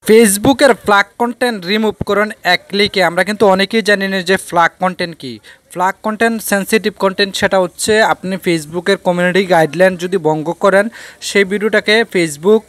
ফেসবুকের flag content remove করুন এক ক্লিকে। আমরা কিন্তু অনেকেই জানি না যে ফ্ল্যাগ কন্টেন্ট কি। ফ্ল্যাগ কন্টেন্ট সেন্সিটিভ কন্টেন্ট, সেটা হচ্ছে আপনি ফেসবুকের কমিউনিটি গাইডলাইন যদি ভঙ্গ করেন সেই ভিডিওটাকে ফেসবুক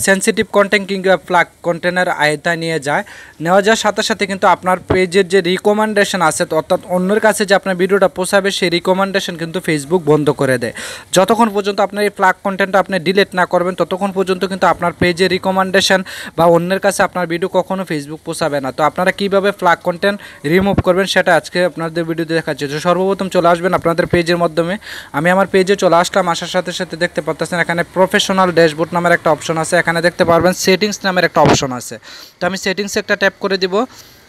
সেন্সিটিভ কন্টেন্ট কিংবা ফ্ল্যাগ কন্টেন্টের আয়তায় নিয়ে যায়। নেওয়া যাওয়ার সাথে সাথে কিন্তু আপনার পেজের যে রিকমেন্ডেশন আছে, অর্থাৎ অন্যের কাছে যে আপনার ভিডিওটা পৌঁছাবে সেই রিকমেন্ডেশন কিন্তু ফেসবুক বন্ধ করে দেয়। যতক্ষণ পর্যন্ত আপনার এই ফ্ল্যাগ কন্টেন্টটা আপনি ডিলিট না করবেন ততক্ষণ পর্যন্ত কিন্তু আপনার পেজের রিকমেন্ডেশন বা অন্যের কাছে আপনার ভিডিও কখনো ফেসবুক পৌঁছাবে না। তো আপনারা কীভাবে ফ্ল্যাগ কন্টেন্ট রিমুভ করবেন সেটা আজকে আপনাদের ভিডিওতে দেখাচ্ছি। তো সর্বপ্রথম চলে আসবেন আপনাদের পেজের মাধ্যমে। আমি আমার পেজে চলে আসলাম, আসার সাথে সাথে দেখতে পাচ্ছেন এখানে প্রফেশনাল ড্যাশবোর্ড নামের একটা অপশন আছে। এখানে দেখতে পারবেন সেটিংস নামের একটা অপশন আছে। তো আমি সেটিংসে একটা ট্যাপ করে দিব।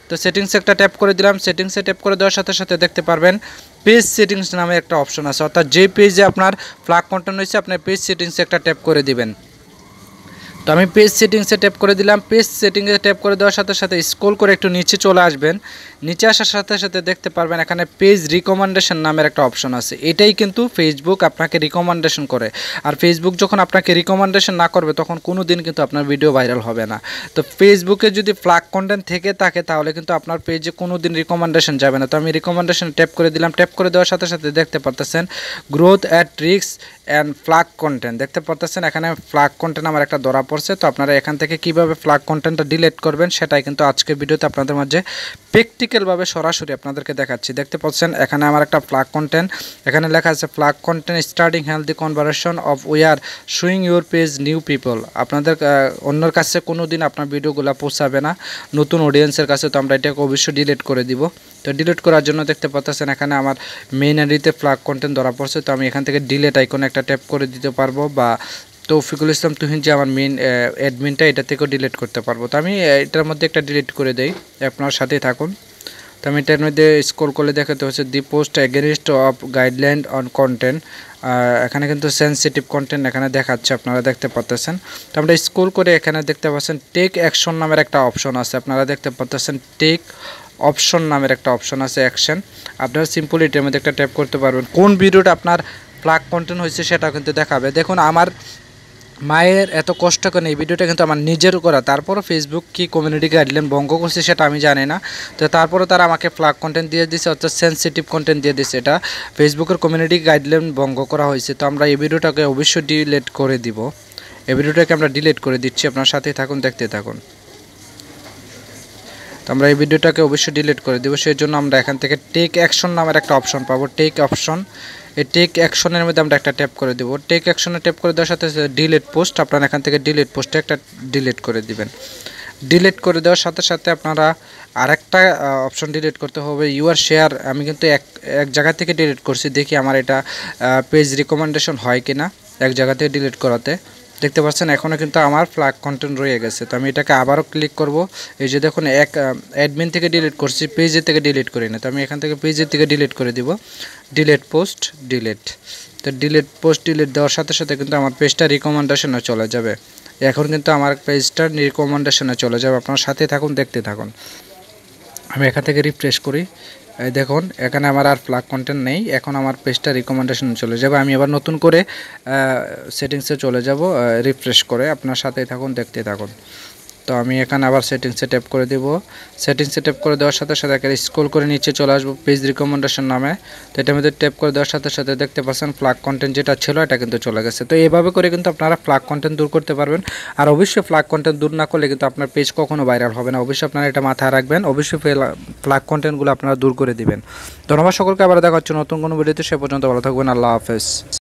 তো সেটিংসে একটা ট্যাপ করে দিলাম। সেটিংসে ট্যাপ করে দেওয়ার সাথে সাথে দেখতে পারবেন পেজ সেটিংস নামে একটা অপশন আছে, অর্থাৎ যে পেজে আপনার ফ্ল্যাগ কন্টেন্ট হয়েছে আপনার পেজ সেটিংসে একটা ট্যাপ করে দিবেন। তো আমি পেজ সেটিংসে ট্যাপ করে দিলাম। পেজ সেটিংসে ট্যাপ করে দেওয়ার সাথে সাথে স্ক্রল করে একটু নিচে চলে আসবেন। নিচে আসার সাথে সাথে দেখতে পারবেন এখানে পেজ রিকমেন্ডেশন নামের একটা অপশন আছে। এটাই কিন্তু ফেসবুক আপনাকে রিকমেন্ডেশন করে। আর ফেসবুক যখন আপনাকে রিকমেন্ডেশন না করবে তখন কোনো দিন কিন্তু আপনার ভিডিও ভাইরাল হবে না। তো ফেসবুকে যদি ফ্ল্যাগ কন্টেন্ট থেকে থাকে তাহলে কিন্তু আপনার পেজে কোনো দিন রিকমেন্ডেশন যাবে না। তো আমি রিকমেন্ডেশন ট্যাপ করে দিলাম। ট্যাপ করে দেওয়ার সাথে সাথে দেখতে পারতেছেন growth at risk and flag content দেখতে পারতেছেন এখানে ফ্ল্যাগ কন্টেন্ট আমার একটা ধরা পড়ছে। তো আপনারা এখান থেকে কিভাবে ফ্ল্যাগ কন্টেন্টটা ডিলিট করবেন সেটাই কিন্তু আজকের ভিডিওতে আপনাদের মাঝে প্র্যাকটিক্যালভাবে সরাসরি আপনাদেরকে দেখাচ্ছি। দেখতে পাচ্ছেন এখানে আমার একটা ফ্ল্যাগ কন্টেন্ট, এখানে লেখা আছে flag content starting healthy conversation of we are showing your page new people. আপনাদের অন্যর কাছে কোনো দিন আপনার ভিডিওগুলো পৌঁছাবে না নতুন অডিয়েন্সের কাছে। তো আমরা এটাকে অবশ্যই ডিলিট করে দিব। তো ডিলিট করার জন্য দেখতে পাচ্ছেন এখানে আমার মেইন আইডিতে ফ্ল্যাগ কন্টেন্ট ধরা পড়ছে। তো আমি এখান থেকে ডিলিট আইকনে একটা ট্যাপ করে দিতে পারবো, বা তৌফিকুল ইসলাম তুহিন যে আমার মেইন অ্যাডমিনটা এটা থেকেও ডিলিট করতে পারবো। তো আমি এটার মধ্যে একটা ডিলিট করে দেই, আপনার সাথেই থাকুন। তো আমি এটার মধ্যে স্ক্রল করলে দেখাতে হচ্ছে the post against of guideline on content. এখানে কিন্তু সেন্সিটিভ কন্টেন্ট এখানে দেখাচ্ছে, আপনারা দেখতে পাচ্ছেন। তো আমরা স্ক্রল করে এখানে দেখতে পাচ্ছেন টেক অ্যাকশন নামের একটা অপশন আছে। আপনারা দেখতে পাচ্ছেন টেক অপশন নামের একটা অপশন আছে, অ্যাকশন। আপনারা সিম্পলি এটার মধ্যে একটা ট্যাপ করতে পারবেন। কোন ভিডিওটা আপনার ফ্ল্যাগ কন্টেন্ট হয়েছে সেটা কিন্তু দেখাবে। দেখুন আমার মায়ের এত কষ্ট করে এই ভিডিওটা কিন্তু আমার নিজের করা, তারপরও ফেসবুক কি কমিউনিটি গাইডলাইন ভঙ্গ করছে সেটা আমি জানি না। তো তারপরও তারা আমাকে ফ্ল্যাগ কন্টেন্ট দিয়ে দিচ্ছে, অর্থাৎ সেন্সিটিভ কন্টেন্ট দিয়ে দিচ্ছে। এটা ফেসবুকের কমিউনিটি গাইডলাইন ভঙ্গ করা হয়েছে। তো আমরা এই ভিডিওটাকে অবশ্যই ডিলিট করে দিব। এই ভিডিওটাকে আমরা ডিলিট করে দিচ্ছি, আপনার সাথেই থাকুন, দেখতে থাকুন। তো আমরা এই ভিডিওটাকে অবশ্যই ডিলিট করে দেবো। সেই জন্য আমরা এখান থেকে টেক অ্যাকশন নামের একটা অপশন পাবো, টেক অপশন। এই টেক অ্যাকশনের মধ্যে আমরা একটা ট্যাপ করে দেবো। টেক অ্যাকশনে ট্যাপ করে দেওয়ার সাথে সাথে ডিলিট পোস্ট, আপনারা এখান থেকে ডিলিট পোস্টে একটা ডিলিট করে দিবেন। ডিলিট করে দেওয়ার সাথে সাথে আপনারা আরেকটা অপশন ডিলিট করতে হবে, ইউর শেয়ার। আমি কিন্তু এক জায়গা থেকে ডিলিট করছি, দেখি আমার এটা পেজ রিকমেন্ডেশন হয় কিনা এক জায়গা থেকে ডিলিট করাতে। দেখতে পাচ্ছেন এখনও কিন্তু আমার ফ্ল্যাগ কন্টেন্ট রয়ে গেছে। তো আমি এটাকে আবারও ক্লিক করব। এই যে দেখুন এক অ্যাডমিন থেকে ডিলিট করছি, পেজের থেকে ডিলিট করি না। তো আমি এখান থেকে পেজের থেকে ডিলিট করে দিব, ডিলিট পোস্ট ডিলিট। তো ডিলিট পোস্ট ডিলিট দেওয়ার সাথে সাথে কিন্তু আমার পেজটা রিকমেন্ডেশনে চলে যাবে। এখন কিন্তু আমার পেজটা রিকমেন্ডেশনে চলে যাবে। আপনার সাথে থাকুন, দেখতে থাকুন। আমি এখান থেকে রিফ্রেশ করি, দেখুন এখানে আমার আর ফ্ল্যাগ কন্টেন্ট নেই। এখন আমার পেজটা রিকমেন্ডেশন চলে যাবে। আমি আবার নতুন করে সেটিংসে চলে যাব রিফ্রেশ করে, আপনার সাথেই থাকুন, দেখতে থাকুন। তো আমি এখানে আবার সেটিংসে ট্যাপ করে দেব। সেটিংসে ট্যাপ করে দেওয়ার সাথে সাথে স্ক্রল করে নিচে চলে আসবো পেজ রিকমেন্ডেশন নামে। তো এটার মধ্যে ট্যাপ করে দেওয়ার সাথে সাথে দেখতে পাচ্ছেন ফ্ল্যাগ কন্টেন্ট যেটা ছিল এটা কিন্তু চলে গেছে। তো এভাবে করে কিন্তু আপনারা ফ্ল্যাগ কন্টেন্ট দূর করতে পারবেন। আর অবশ্যই ফ্ল্যাগ কন্টেন্ট দূর না করলে কিন্তু আপনার পেজ কখনো ভাইরাল হবে না। অবশ্যই আপনারা এটা মাথায় রাখবেন, অবশ্যই ফ্ল্যাগ কন্টেন্টগুলো আপনারা দূর করে দিবেন। ধন্যবাদ সকলকে, আবার দেখা হচ্ছে নতুন কোনো ভিডিওতে। সে পর্যন্ত ভালো থাকবেন, আল্লাহ হাফেজ।